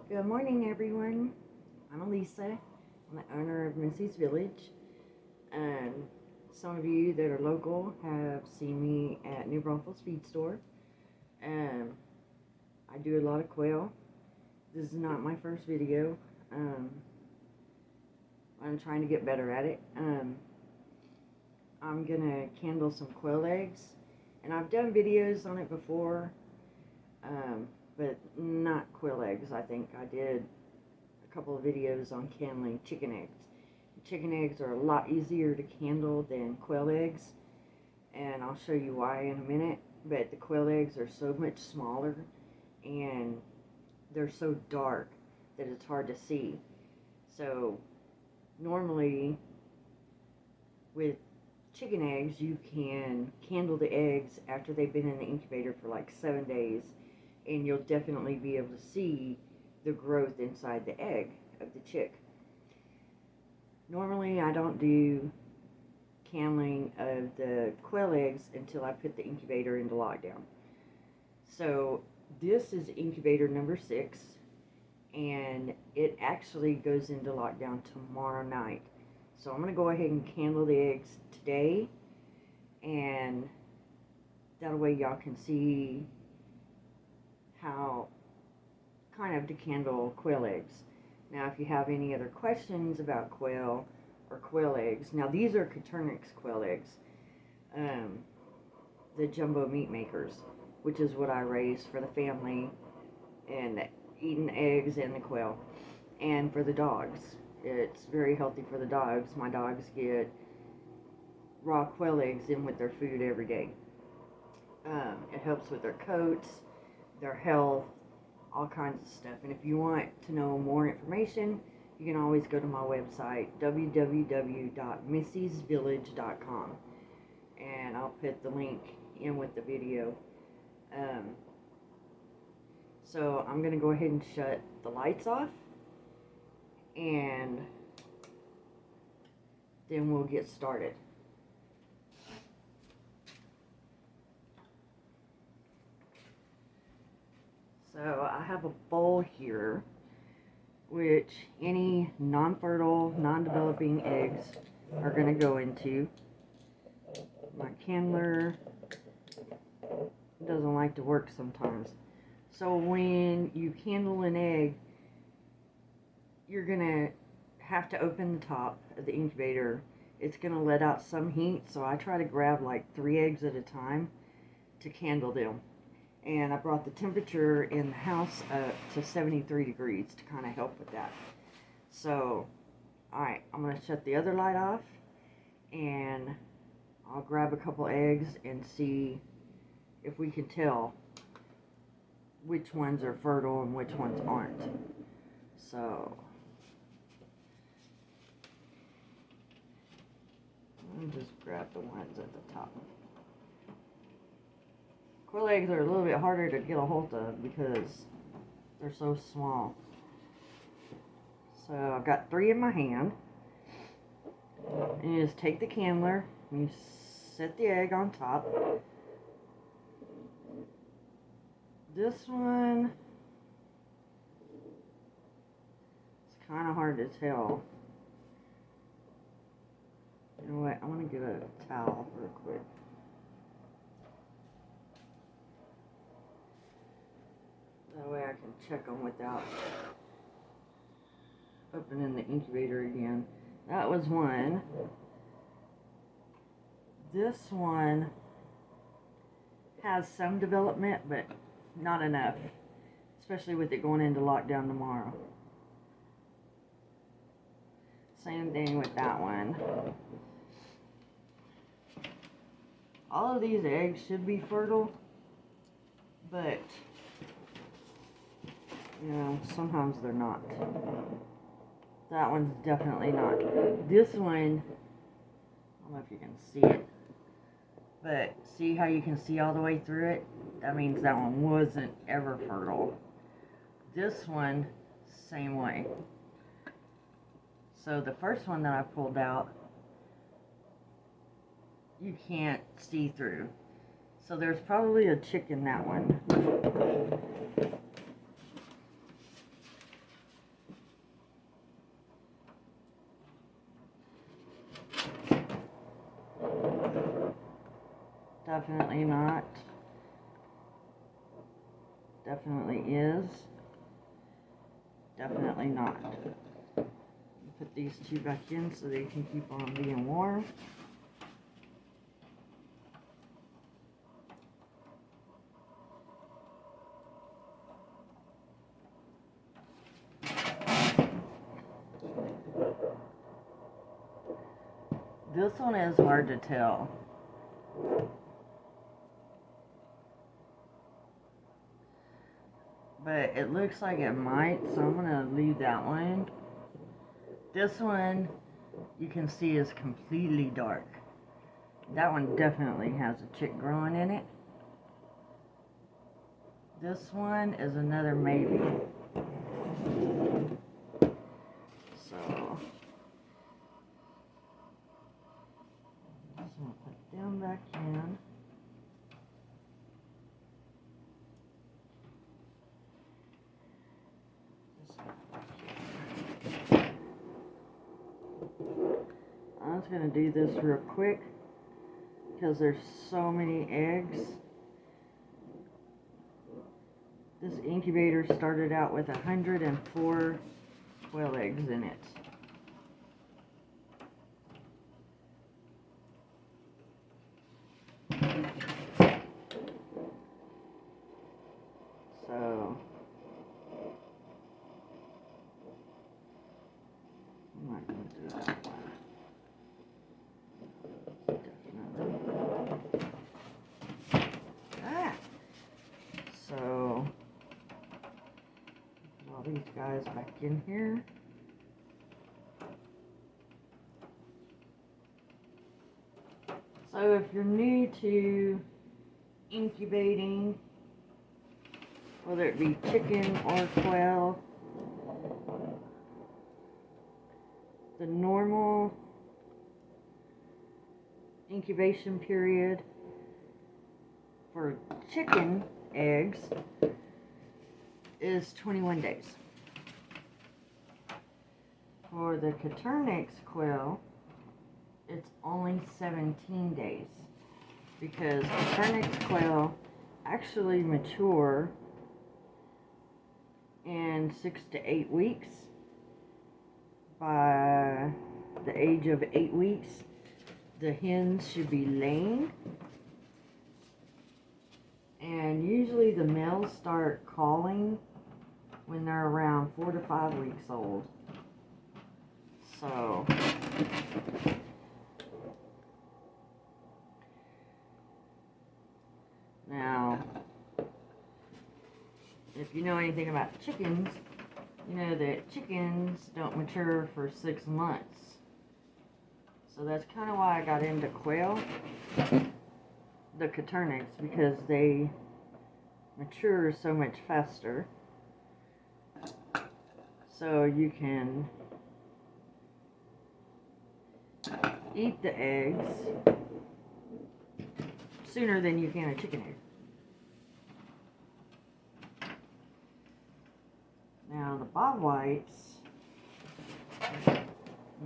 Good morning, everyone. I'm Elisa. I'm the owner of Missy's Village. Some of you that are local have seen me at New Braunfels Feed Store. I do a lot of quail. This is not my first video. I'm trying to get better at it. I'm gonna candle some quail eggs, and I've done videos on it before, but not quail eggs. I think I did a couple of videos on candling chicken eggs. Chicken eggs are a lot easier to candle than quail eggs, and I'll show you why in a minute. But the quail eggs are so much smaller and they're so dark that it's hard to see. So normally with chicken eggs, you can candle the eggs after they've been in the incubator for like 7 days, and you'll definitely be able to see the growth inside the egg of the chick. Normally I don't do candling of the quail eggs until I put the incubator into lockdown. So this is incubator number 6, and it actually goes into lockdown tomorrow night. So I'm going to go ahead and candle the eggs today, and that way y'all can see how kind of to candle quail eggs. Now if you have any other questions about quail or quail eggs, now these are Coturnix quail eggs, the jumbo meat makers, which is what I raise for the family and eating eggs and the quail. And for the dogs, it's very healthy for the dogs. My dogs get raw quail eggs in with their food every day. It helps with their coats, their health, all kinds of stuff. And if you want to know more information, you can always go to my website, www.missysvillage.com, and I'll put the link in with the video. So I'm going to go ahead and shut the lights off, and then we'll get started. So I have a bowl here, which any non-fertile, non-developing eggs are going to go into. My candler doesn't like to work sometimes. So when you candle an egg, you're going to have to open the top of the incubator. It's going to let out some heat, so I try to grab like 3 eggs at a time to candle them. And I brought the temperature in the house up to 73 degrees to kind of help with that. So, alright, I'm going to shut the other light off, and I'll grab a couple eggs and see if we can tell which ones are fertile and which ones aren't. So, I'll just grab the ones at the top. Quail eggs are a little bit harder to get a hold of because they're so small. So I've got 3 in my hand. And you just take the candler and you set the egg on top. This one, it's kind of hard to tell. You know what? I'm going to get a towel real quick. That way I can check them without opening the incubator again. That was one. This one has some development, but not enough, especially with it going into lockdown tomorrow. Same thing with that one. All of these eggs should be fertile, but you know, sometimes they're not. That one's definitely not. This one, I don't know if you can see it, but see how you can see all the way through it? That means that one wasn't ever fertile. This one, same way. So the first one that I pulled out, you can't see through. So there's probably a chick in that one. Definitely not. Definitely is. Definitely not. Put these two back in so they can keep on being warm. This one is hard to tell. But it looks like it might, so I'm going to leave that one. This one, you can see, is completely dark. That one definitely has a chick growing in it. This one is another maybe. So, just going to put them back in. I'm just going to do this real quick because there's so many eggs. This incubator started out with 104 quail eggs in it. So, I'm not going to do that one. So, put all these guys back in here. So if you're new to incubating, whether it be chicken or quail, the normal incubation period for chicken eggs is 21 days. For the Coturnix quail, it's only 17 days because Coturnix quail actually mature in 6 to 8 weeks. By the age of 8 weeks, the hens should be laying. And usually the males start calling when they're around 4 to 5 weeks old. So, now, if you know anything about chickens, you know that chickens don't mature for 6 months. So that's kind of why I got into quail, the Coturnix, because they mature so much faster. So you can eat the eggs sooner than you can a chicken egg. Now the bob whites,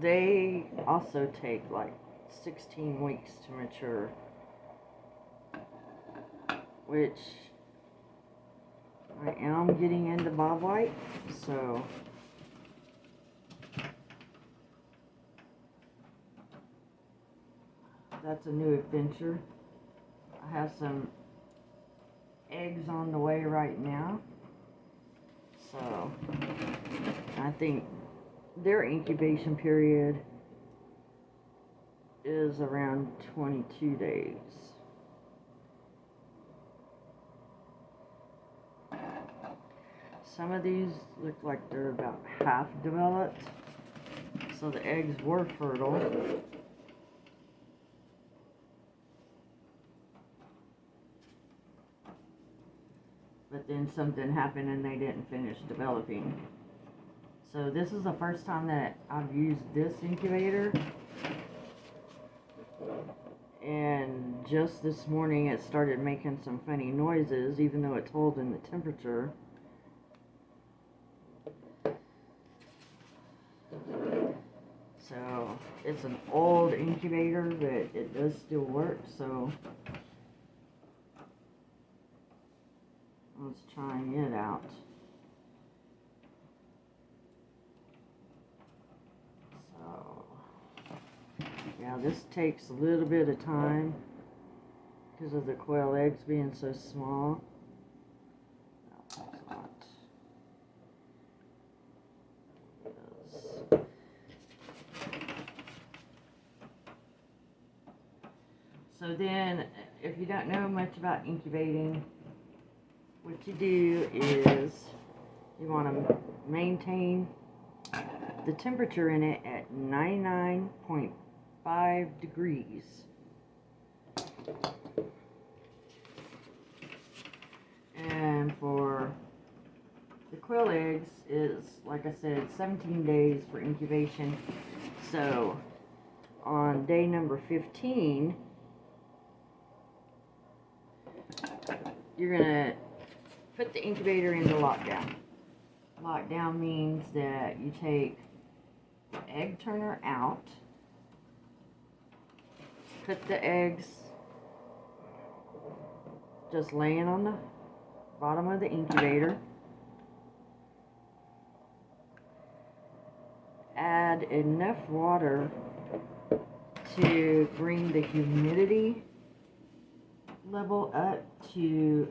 they also take like 16 weeks to mature, which I am getting into bob white, so that's a new adventure. I have some eggs on the way right now, so I think their incubation period is around 22 days. Some of these look like they're about half developed, so the eggs were fertile. But then something happened and they didn't finish developing. So this is the first time that I've used this incubator. And just this morning it started making some funny noises, even though it's holding the temperature. So it's an old incubator, but it does still work. So trying it out. So, yeah, this takes a little bit of time because of the quail eggs being so small. That takes a lot. So then, if you don't know much about incubating, what you do is you want to maintain the temperature in it at 99.5 degrees. And for the quail eggs is, like I said, 17 days for incubation. So on day number 15, you're gonna put the incubator into lockdown. Lockdown means that you take the egg turner out, put the eggs just laying on the bottom of the incubator, add enough water to bring the humidity level up to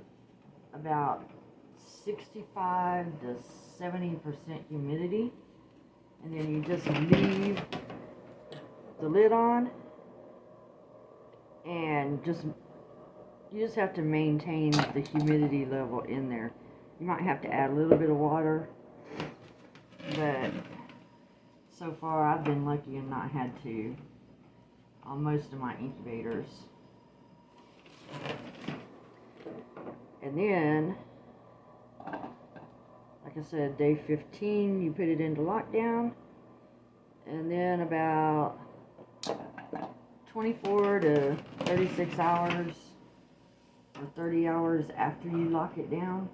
about 65 to 70% humidity, and then you just leave the lid on, and you just have to maintain the humidity level in there. You might have to add a little bit of water, but so far I've been lucky and not had to on most of my incubators. And then, like I said, day 15, you put it into lockdown, and then about 24 to 36 hours or 30 hours after you lock it down,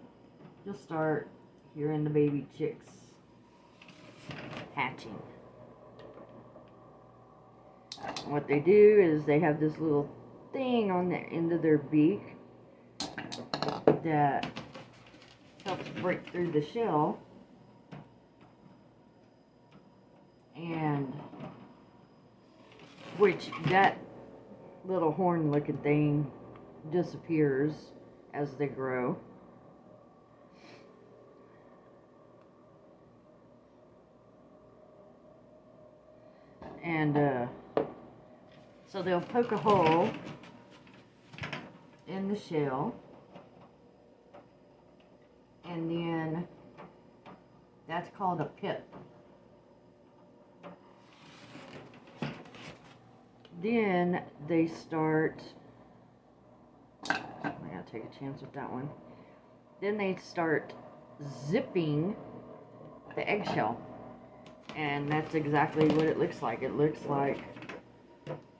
you'll start hearing the baby chicks hatching. And what they do is they have this little thing on the end of their beak that helps break through the shell, and which that little horn looking thing disappears as they grow. And so they'll poke a hole in the shell, and then that's called a pip. Then they start, I gotta take a chance with that one. Then they start zipping the eggshell, and that's exactly what it looks like. It looks like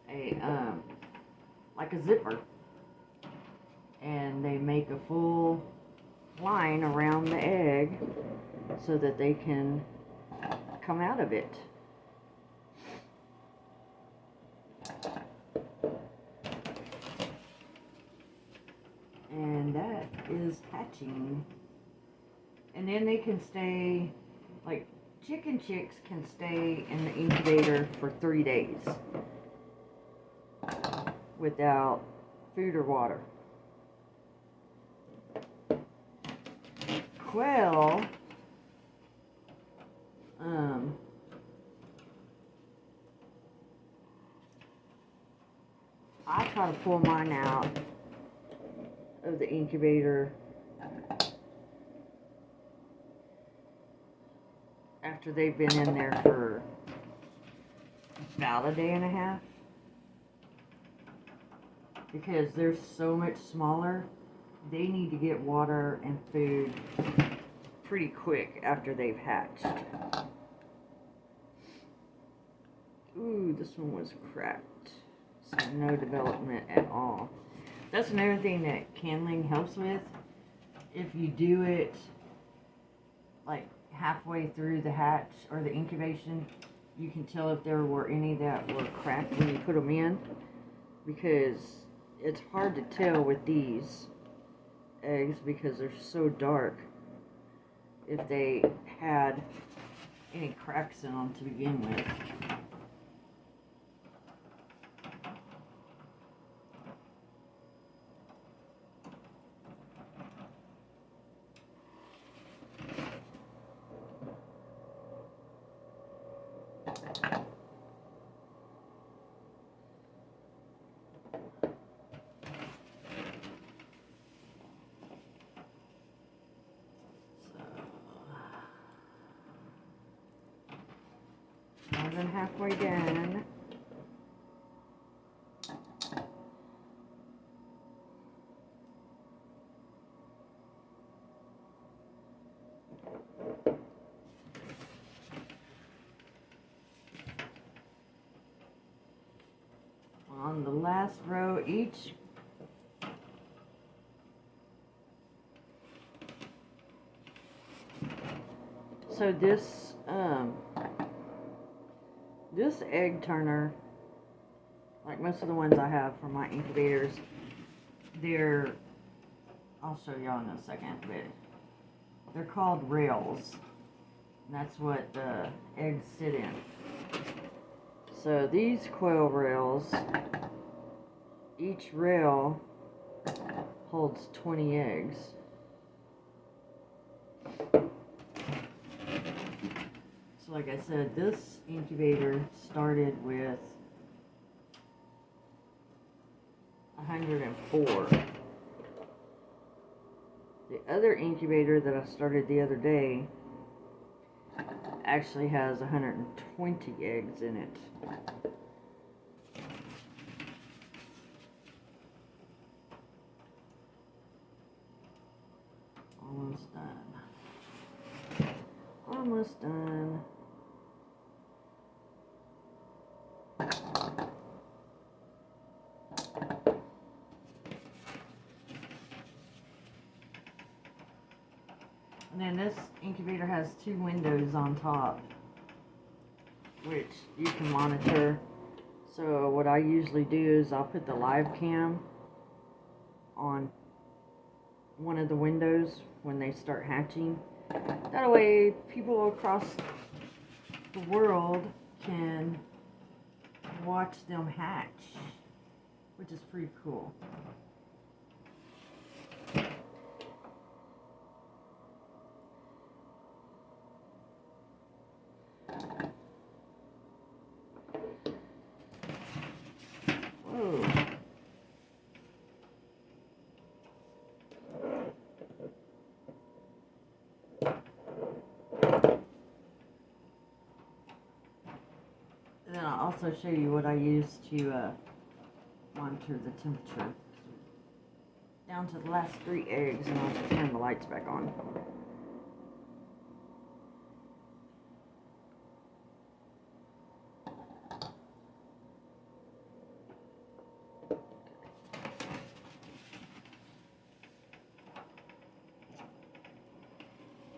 a zipper, and they make a full line around the egg so that they can come out of it. And that is hatching. And then they can stay, like chicken chicks can stay in the incubator for 3 days without food or water. Quail, I try to pull mine out of the incubator after they've been in there for about a day and a half, because they're so much smaller. They need to get water and food pretty quick after they've hatched. Ooh, this one was cracked. So no development at all. That's another thing that candling helps with. If you do it like halfway through the hatch or the incubation, you can tell if there were any that were cracked when you put them in, because it's hard to tell with these eggs because they're so dark if they had any cracks in them to begin with. More than halfway done. On the last row each, so this egg turner, like most of the ones I have for my incubators, I'll show y'all in a second, but they're called rails, and that's what the eggs sit in. So these quail rails, each rail holds 20 eggs. So like I said, this incubator started with 104. The other incubator that I started the other day actually has 120 eggs in it. Almost done. Almost done. And then this incubator has 2 windows on top, which you can monitor. So what I usually do is I'll put the live cam on one of the windows when they start hatching. That way people across the world can watch them hatch, which is pretty cool. Whoa. And then I'll also show you what I use to monitor the temperature. Down to the last 3 eggs, and I'll just turn the lights back on.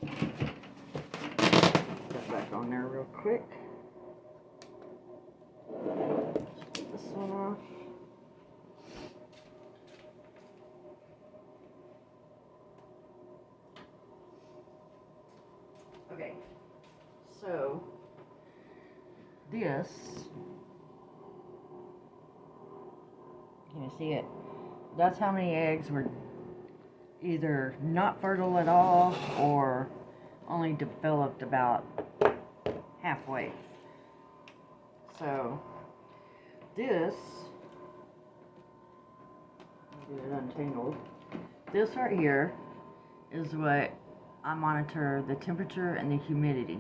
Put that back on there real quick. Take this one off. Okay, so this, can you see it? That's how many eggs were either not fertile at all or only developed about halfway. So this, I'll get it untangled. This right here is what I monitor the temperature and the humidity.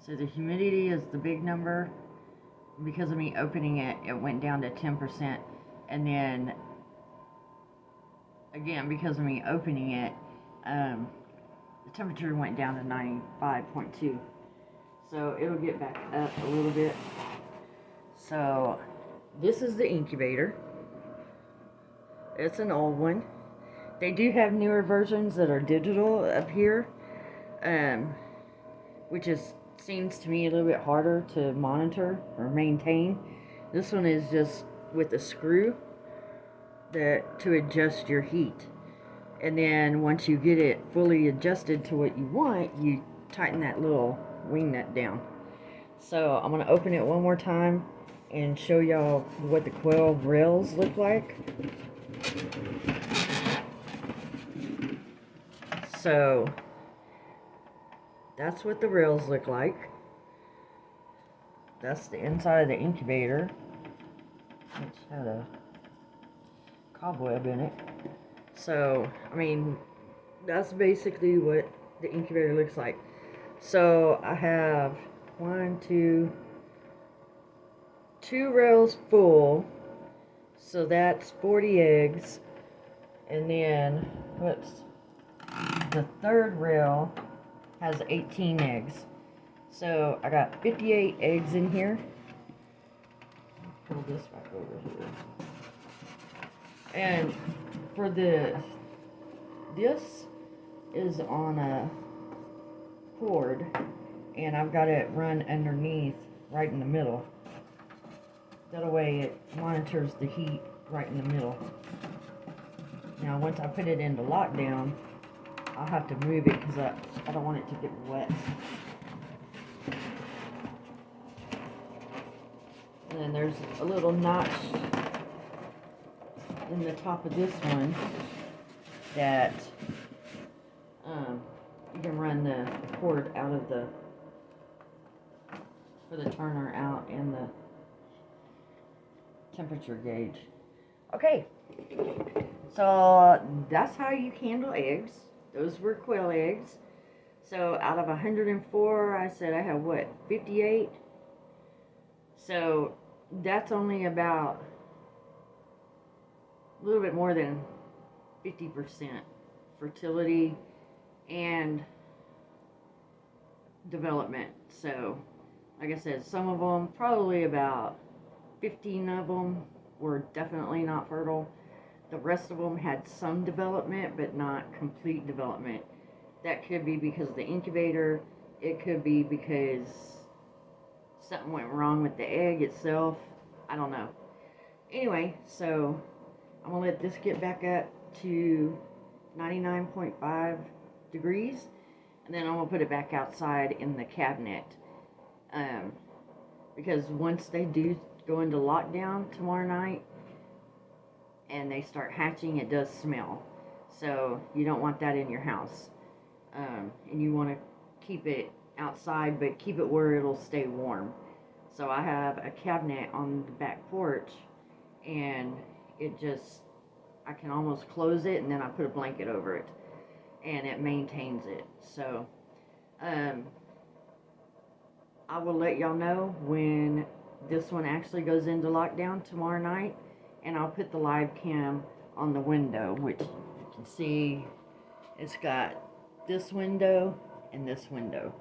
So the humidity is the big number. Because of me opening it, it went down to 10%. And then, again, because of me opening it, the temperature went down to 95.2. So it'll get back up a little bit. So this is the incubator. It's an old one. They do have newer versions that are digital up here, which seems to me a little bit harder to monitor or maintain. This one is just with a screw to adjust your heat. And then once you get it fully adjusted to what you want, you tighten that little wing nut down. So I'm going to open it one more time and show y'all what the quail rails look like. So that's what the rails look like. That's the inside of the incubator, which had a cobweb in it. So, I mean, that's basically what the incubator looks like. So I have two rails full, so that's 40 eggs. And then, the third rail has 18 eggs. So I got 58 eggs in here. Pull this back over here. And for this is on a cord, and I've got it run underneath right in the middle. That way it monitors the heat right in the middle. Now once I put it into lockdown, I'll have to move it because I don't want it to get wet. And then there's a little notch in the top of this one that you can run the cord out of for the turner out and the temperature gauge. Okay, so that's how you handle eggs. Those were quail eggs. So out of 104, I said I have what, 58? So that's only about a little bit more than 50% fertility and development. So like I said, some of them, probably about 15 of them were definitely not fertile. The rest of them had some development, but not complete development. That could be because of the incubator. It could be because something went wrong with the egg itself. I don't know. Anyway, so I'm going to let this get back up to 99.5 degrees. And then I'm going to put it back outside in the cabinet. Because once they do go into lockdown tomorrow night and they start hatching, it does smell. So you don't want that in your house. And you want to keep it outside, but keep it where it'll stay warm. So I have a cabinet on the back porch, and I can almost close it, and then I put a blanket over it, and it maintains it. So I will let y'all know when this one actually goes into lockdown tomorrow night, and I'll put the live cam on the window, which you can see it's got this window and this window.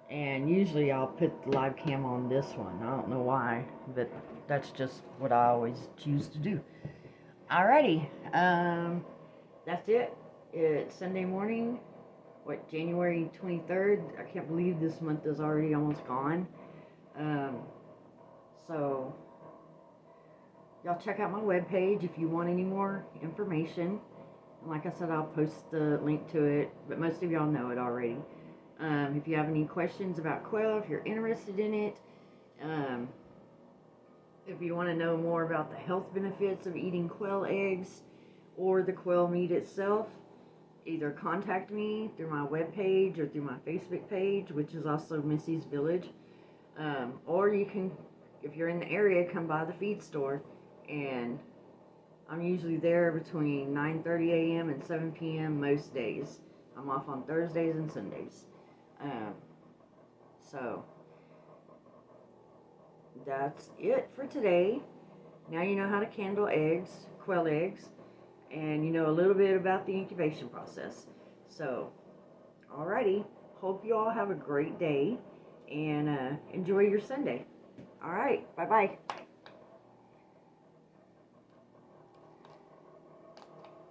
And usually I'll put the live cam on this one. I don't know why, but that's just what I always choose to do. Alrighty, that's it. It's Sunday morning, January 23rd. I can't believe this month is already almost gone. So y'all check out my webpage if you want any more information. And like I said, I'll post the link to it, but most of y'all know it already. If you have any questions about quail, if you're interested in it, if you want to know more about the health benefits of eating quail eggs or the quail meat itself, either contact me through my webpage or through my Facebook page, which is also Missy's Village. Or you can, if you're in the area, come by the feed store, and I'm usually there between 9:30 a.m. and 7 p.m. most days. I'm off on Thursdays and Sundays. So that's it for today. Now you know how to handle eggs, quail eggs, and you know a little bit about the incubation process. So, alrighty, hope you all have a great day, and enjoy your Sunday. Alright, bye-bye.